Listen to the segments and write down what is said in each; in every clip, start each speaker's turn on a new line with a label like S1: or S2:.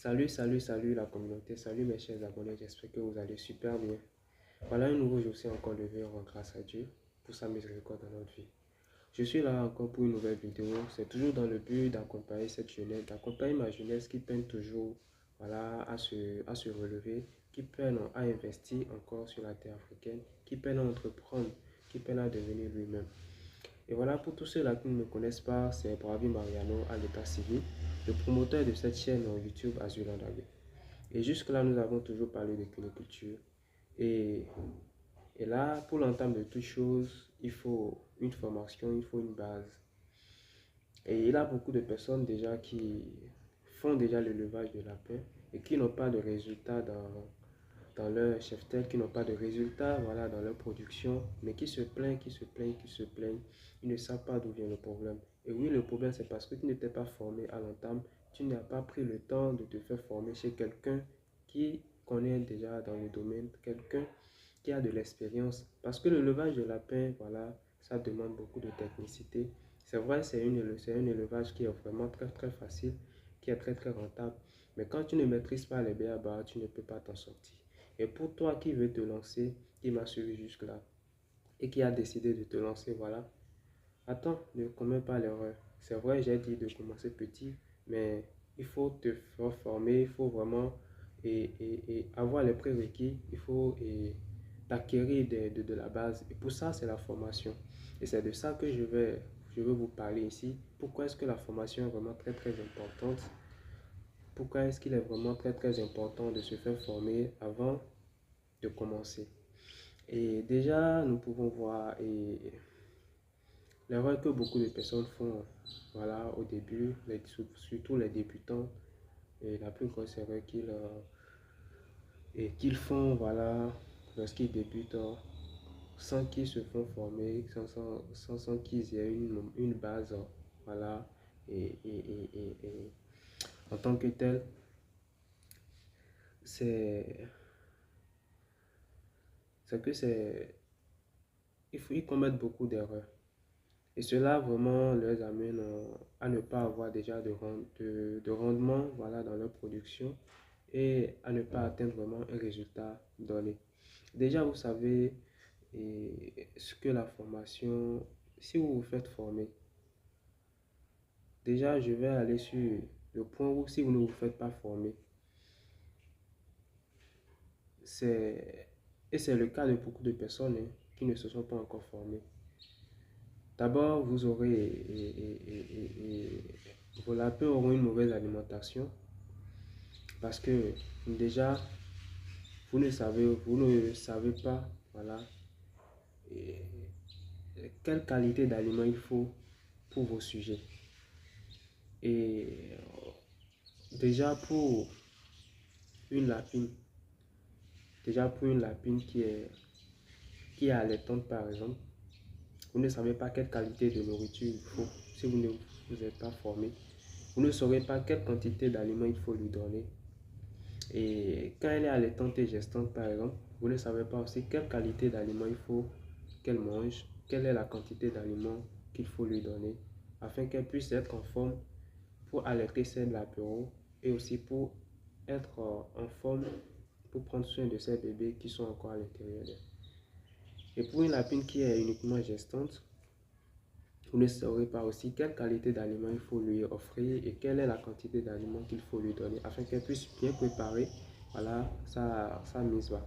S1: Salut la communauté, salut mes chers abonnés, j'espère que vous allez super bien. Voilà un nouveau jour, c'est encore levé, on rend grâce à Dieu pour sa miséricorde dans notre vie. Je suis là encore pour une nouvelle vidéo, c'est toujours dans le but d'accompagner cette jeunesse, d'accompagner ma jeunesse qui peine toujours à se relever, qui peine à investir encore sur la terre africaine, qui peine à entreprendre, qui peine à devenir lui-même. Et voilà, pour tous ceux-là qui ne me connaissent pas, c'est Bravi Mariano à l'état civil, le promoteur de cette chaîne YouTube Azulandagé. Et jusque-là, nous avons toujours parlé de cuniculture. Et, et là, pour l'entame de toutes choses, il faut une formation, il faut une base. Et il y a beaucoup de personnes déjà qui font déjà l'élevage de lapins et qui n'ont pas de résultats dans leur cheptel, qui n'ont pas de résultats voilà, dans leur production, mais qui se plaignent. Ils ne savent pas d'où vient le problème. Et oui, le problème, c'est parce que tu n'étais pas formé à l'entame, tu n'as pas pris le temps de te faire former chez quelqu'un qui connaît déjà dans le domaine, quelqu'un qui a de l'expérience. Parce que l'élevage de lapins, voilà, ça demande beaucoup de technicité. C'est vrai, c'est un élevage qui est vraiment très facile, qui est très rentable. Mais quand tu ne maîtrises pas les b.a.-ba, tu ne peux pas t'en sortir. Et pour toi qui veux te lancer, qui m'a suivi jusque-là, et qui a décidé de te lancer, voilà, attends, ne commets pas l'erreur. C'est vrai, j'ai dit de commencer petit, mais il faut te former, il faut vraiment avoir les prérequis, il faut t'acquérir de la base. Et pour ça, c'est la formation. Et c'est de ça que je veux vous parler ici. Pourquoi est-ce que la formation est vraiment très importante? Pourquoi est-ce qu'il est vraiment très important de se faire former avant de commencer? Et déjà, nous pouvons voir l'erreur que beaucoup de personnes font voilà, au début, surtout les débutants, et la plus grosse erreur qu'ils font voilà, lorsqu'ils débutent, sans qu'ils se font former, sans qu'ils aient une base, voilà, et en tant que tel, c'est que ils commettent beaucoup d'erreurs. Et cela vraiment les amène à ne pas avoir déjà de rendement voilà, dans leur production et à ne pas atteindre vraiment un résultat donné. Déjà, vous savez ce que la formation, si vous vous faites former, déjà je vais aller sur le point où si vous ne vous faites pas former, c'est le cas de beaucoup de personnes qui ne se sont pas encore formées. D'abord, vous aurez vos lapins auront une mauvaise alimentation parce que déjà vous ne savez pas voilà quelle qualité d'aliment il faut pour vos sujets. Et déjà pour une lapine, qui est allaitante par exemple, vous ne savez pas quelle qualité de nourriture il faut. Si vous ne vous êtes pas formé, vous ne saurez pas quelle quantité d'aliments il faut lui donner. Et quand elle est allaitante et gestante par exemple, vous ne savez pas aussi quelle qualité d'aliments il faut qu'elle mange, quelle est la quantité d'aliments qu'il faut lui donner, afin qu'elle puisse être en forme pour allaiter ses lapéraux et aussi pour être en forme pour prendre soin de ses bébés qui sont encore à l'intérieur d'elle. Et pour une lapine qui est uniquement gestante, vous ne saurez pas aussi quelle qualité d'aliments il faut lui offrir et quelle est la quantité d'aliments qu'il faut lui donner afin qu'elle puisse bien préparer voilà, sa mise bas.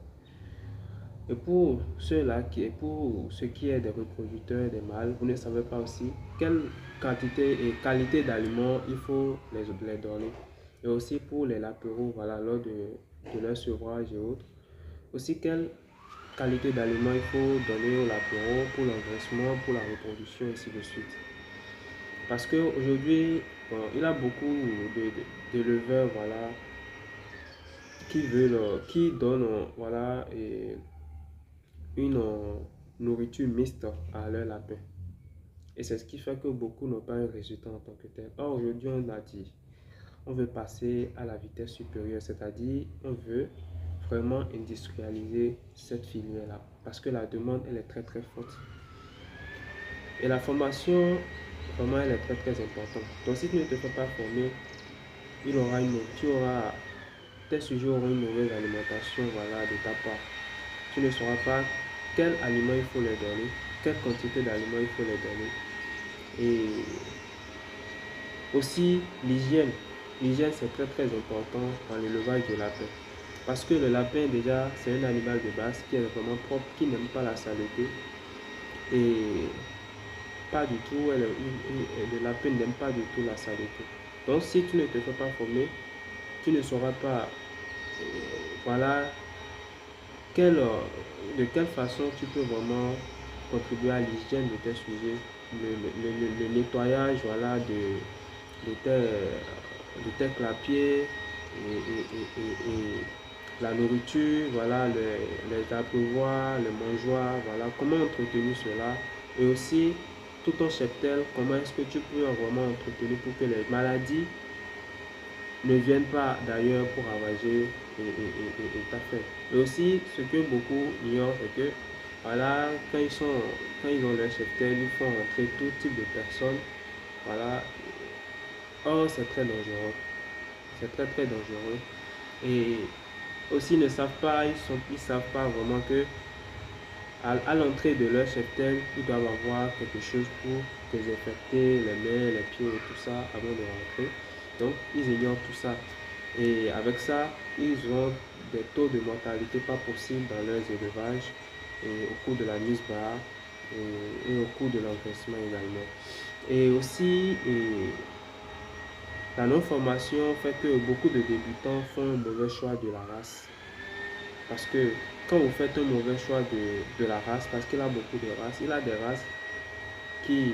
S1: Et pour ceux qui est des reproducteurs des mâles, vous ne savez pas aussi quelle quantité et qualité d'aliments il faut les donner. Et aussi pour les lapéraux, voilà, lors de leur sevrage et autres. Aussi quelle qualité d'aliments il faut donner aux lapéraux pour l'engraissement, pour la reproduction, et ainsi de suite. Parce qu'aujourd'hui, il y a beaucoup d'éleveurs voilà, qui donnent voilà, une nourriture mixte à leur lapin. Et c'est ce qui fait que beaucoup n'ont pas un résultat en tant que tel. Or, aujourd'hui, on a dit, on veut passer à la vitesse supérieure, c'est-à-dire on veut vraiment industrialiser cette filière-là. Parce que la demande, elle est très forte. Et la formation, vraiment, elle est très importante. Donc, si tu ne te fais pas former, tes sujets auront une mauvaise alimentation, voilà, de ta part. Tu ne sauras pas quel aliment il faut leur donner, quelle quantité d'aliments il faut leur donner. Et aussi l'hygiène. L'hygiène, c'est très très important dans l'élevage de lapins. Parce que le lapin, déjà, c'est un animal de base qui est vraiment propre, qui n'aime pas la saleté. Et pas du tout, le lapin n'aime pas du tout la saleté. Donc, si tu ne te fais pas former, tu ne sauras pas, voilà, de quelle façon tu peux vraiment contribuer à l'hygiène de tes sujets, le nettoyage, voilà, de tes clapiers et la nourriture, voilà, les abreuvoirs, les mangeoires, voilà, comment entretenir cela. Et aussi, tout ton cheptel, comment est-ce que tu peux vraiment entretenir pour que les maladies ne viennent pas d'ailleurs pour ravager ta fête. Et aussi, ce que beaucoup ignorent, c'est que voilà, quand ils ont leur cheptel, ils font rentrer tout type de personnes. Voilà. Or, c'est très dangereux. C'est très très dangereux. Et aussi, ils ne savent pas, ils savent pas vraiment que à l'entrée de leur cheptel, ils doivent avoir quelque chose pour désinfecter les mains, les pieds et tout ça avant de rentrer. Donc, ils ignorent tout ça. Et avec ça, ils ont des taux de mortalité pas possibles dans leurs élevages et au cours de la mise bas et au cours de l'engraissement également. Et aussi, la non-formation fait que beaucoup de débutants font un mauvais choix de la race. Parce que quand vous faites un mauvais choix de la race, parce qu'il a beaucoup de races, il a des races qui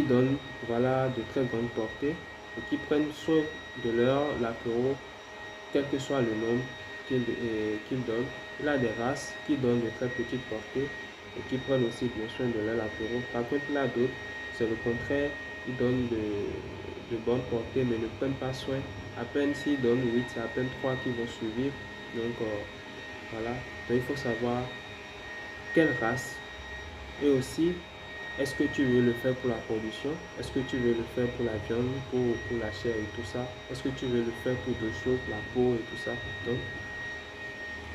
S1: donnent, voilà, de très grandes portées et qui prennent soin de leur lapéro, quel que soit le nombre qu'ils donnent. Il a des races qui donnent de très petites portées et qui prennent aussi bien soin de leur lapéro. Par contre, il a d'autres, c'est le contraire, ils donnent de bonnes portées mais ne prennent pas soin. À peine s'ils donnent 8, c'est à peine 3 qui vont suivre. Donc voilà, donc il faut savoir quelle race et aussi est-ce que tu veux le faire pour la production, est-ce que tu veux le faire pour la viande, pour la chair et tout ça, est-ce que tu veux le faire pour d'autres choses, la peau et tout ça. Donc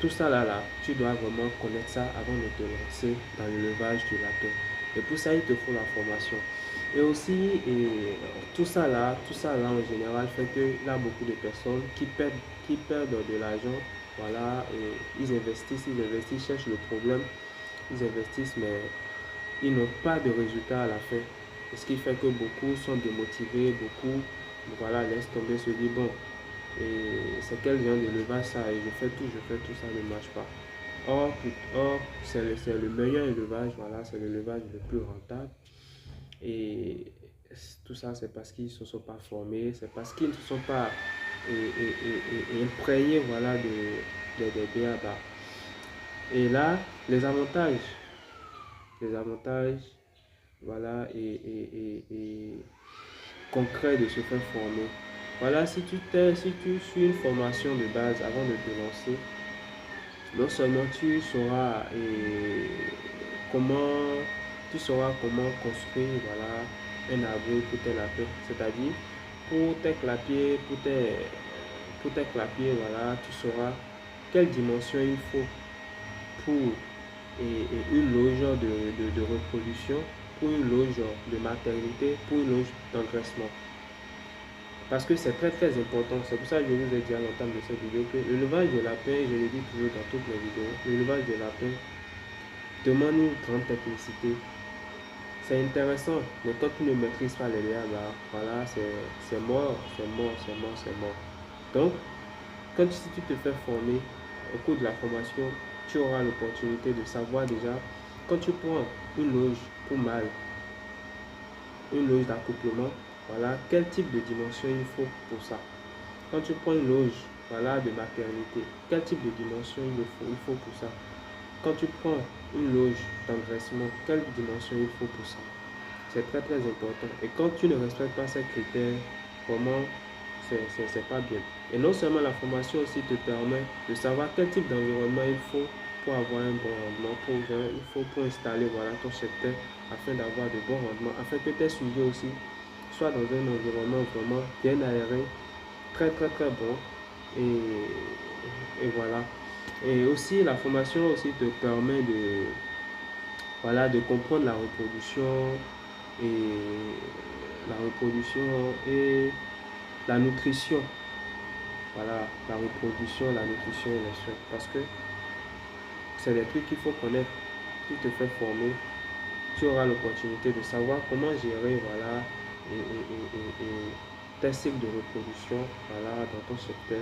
S1: tout ça là, tu dois vraiment connaître ça avant de te lancer dans l'élevage du lapin. Et pour ça, il te faut la formation. Et aussi, tout ça là en général fait qu'il y a beaucoup de personnes qui perdent de l'argent. Voilà, et ils investissent, cherchent le problème, ils investissent, mais ils n'ont pas de résultat à la fin. Ce qui fait que beaucoup sont démotivés, beaucoup, voilà, laissent tomber, se disent, bon, et c'est quel genre d'élevage ça, et je fais tout, ça ne marche pas. Or c'est le meilleur élevage, voilà, c'est l'élevage le plus rentable. Et tout ça, c'est parce qu'ils ne se sont pas formés, c'est parce qu'ils ne se sont pas imprégnés, voilà, des BABA. Et là, les avantages, voilà, et concrets de se faire former. Voilà, si tu suis une formation de base avant de te lancer, non seulement comment, tu sauras comment construire, voilà, un abri pour tes lapins, c'est-à-dire pour tes clapiers, voilà, tu sauras quelle dimension il faut pour une loge de reproduction, pour une loge de maternité, pour une loge d'engraissement. Parce que c'est très très important. C'est pour ça que je vous ai dit à l'entame de cette vidéo que l'élevage de lapin, je le dis toujours dans toutes mes vidéos, l'élevage de lapin demande une grande technicité. C'est intéressant, mais quand tu ne maîtrises pas les liens, bah, voilà, c'est mort. Donc, si tu te fais former au cours de la formation, tu auras l'opportunité de savoir déjà, quand tu prends une loge pour mâle, une loge d'accouplement, voilà, quel type de dimension il faut pour ça. Quand tu prends une loge, voilà, de maternité, quel type de dimension il faut pour ça. Quand tu prends une loge d'engraissement, quelle dimension il faut pour ça. C'est très très important. Et quand tu ne respectes pas ces critères, vraiment, c'est pas bien. Et non seulement la formation aussi te permet de savoir quel type d'environnement il faut pour avoir un bon rendement, pour installer, voilà, ton cheptel afin d'avoir de bons rendements, afin que tes sujets aussi sois dans un environnement vraiment bien aéré, très très très bon. Et voilà. Et aussi, la formation aussi te permet de comprendre et la reproduction et la nutrition. Voilà, la reproduction, la nutrition et les soins. Parce que c'est des trucs qu'il faut connaître. Tu te fais former, tu auras l'opportunité de savoir comment gérer, voilà, et tes cycles de reproduction, voilà, dans ton secteur.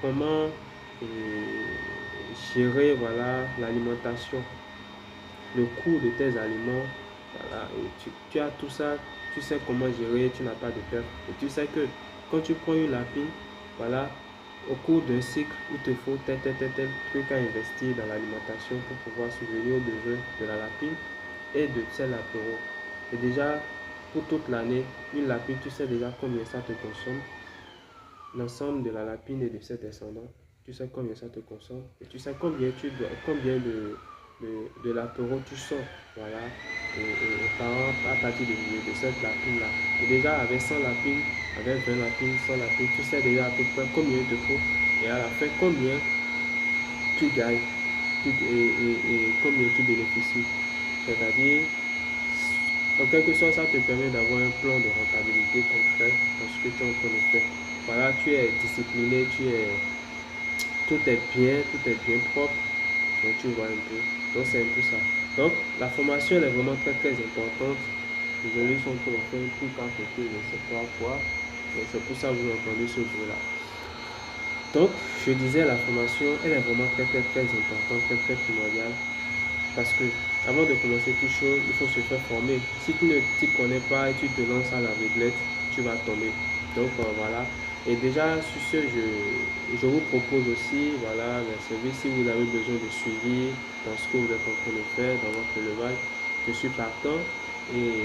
S1: Comment gérer, voilà, l'alimentation, le coût de tes aliments, voilà, et tu as tout ça, tu sais comment gérer, tu n'as pas de perte. Et tu sais que quand tu prends une lapine, voilà, au cours d'un cycle, il te faut tel truc à investir dans l'alimentation pour pouvoir subvenir aux besoins de la lapine et de ces lapéraux. Et déjà, pour toute l'année, une lapine, tu sais déjà combien ça te consomme. L'ensemble de la lapine et de ses descendants, tu sais combien ça te consomme. Et tu sais combien de l'apéro tu sors. Voilà. Par an, à partir de cette lapine-là. Et déjà, avec 100 lapines, avec 20 lapines, 100 lapines, tu sais déjà à peu près combien il te faut. Et à la fin, combien tu gagnes et combien tu bénéficies. C'est-à-dire, en quelque sorte, ça te permet d'avoir un plan de rentabilité concret dans ce que tu es en train de faire. Voilà, tu es discipliné, tout est bien propre. Donc tu vois un peu. Donc c'est un peu ça. Donc la formation elle est vraiment très très importante. Désolé si on peut faire un truc à côté, je ne sais pas quoi. Mais c'est pour ça que vous entendez ce bruit-là. Donc je disais la formation elle est vraiment très très très importante, très très primordiale. Parce que avant de commencer toute chose, il faut se faire former. Si tu ne t'y connais pas et tu te lances à l'aveuglette, tu vas tomber. Donc voilà. Et déjà, sur ce, je vous propose aussi, voilà, les services, si vous avez besoin de suivi dans ce que vous êtes en train de faire, dans votre élevage, je suis partant. Et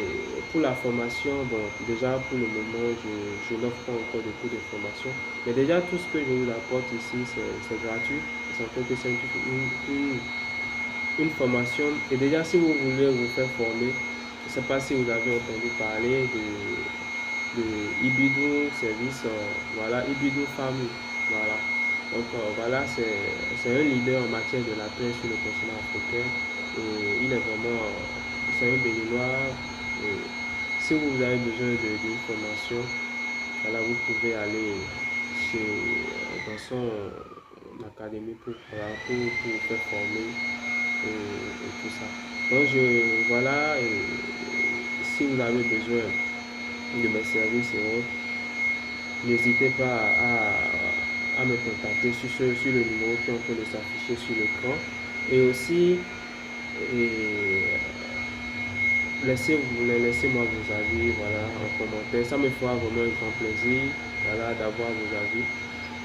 S1: pour la formation, bon, déjà pour le moment, je n'offre pas encore de cours de formation. Mais déjà, tout ce que je vous apporte ici, c'est gratuit. C'est en fait que c'est une formation. Et déjà, si vous voulez vous faire former, je ne sais pas si vous avez entendu parler de Ibido Service, voilà, Ibido Family. Voilà. Donc voilà, c'est un leader en matière de la pêche sur le continent africain. Et il est vraiment, c'est un béninois. Et si vous avez besoin d'une formation, voilà, vous pouvez aller dans son académie pour vous faire former et tout ça. Donc voilà, et si vous avez besoin de mes services et autres, n'hésitez pas à me contacter sur le numéro qui est en train de s'afficher sur l'écran. Et aussi, laissez-moi vos avis, voilà, en commentaire. Ça me fera vraiment un grand plaisir, voilà, d'avoir vos avis.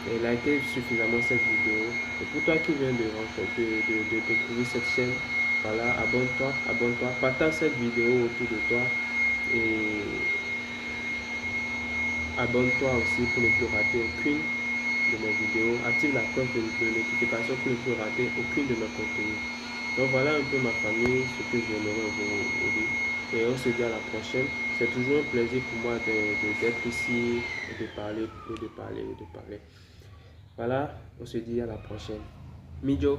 S1: Et likez suffisamment cette vidéo. Et pour toi qui viens de découvrir cette chaîne, voilà, abonne-toi, partage cette vidéo autour de toi et abonne-toi aussi pour ne plus rater aucune de mes vidéos. Active la cloche de notification pour ne plus rater aucune de mes contenus. Donc voilà un peu ma famille, ce que j'aimerais vous dire. Et on se dit à la prochaine. C'est toujours un plaisir pour moi d'être ici et de parler, et de parler. Voilà, on se dit à la prochaine. Mijo.